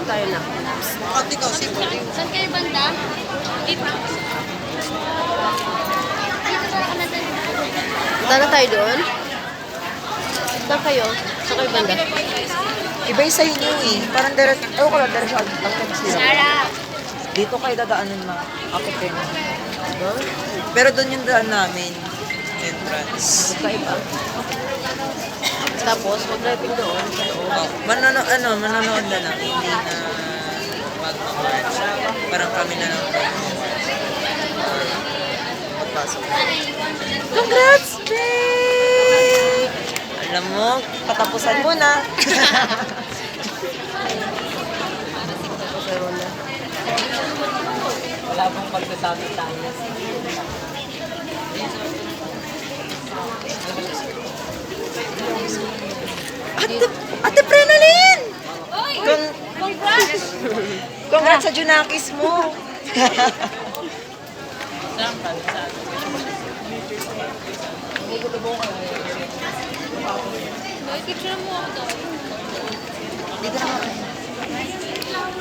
Tayo na. Bakit ikaw, simple? Saan kayo banda? Dito. Dito sa kanada. Punta na tayo doon. Saan kayo? Saan kayo banda? Iba yung sa inyo eh. Parang direct, ko lang, direct siya. Ang sila. Sarap. Dito kayo dadaanan na. Ako din. Pero doon yung daan namin. Entrance. Kaiba. Tapos, mag-driving doon sa loob. Oh, manonood na lang. Hindi na mag-march. Parang kami na lang. Pagpasok. Congrats, babe! Alam mo, katapusan mo na. Pero na. Wala pong pagsasabi tayo. Ate Prenalyn! Congrats! Congrats sa Junakis mo! Picture mo ako daw. Dito na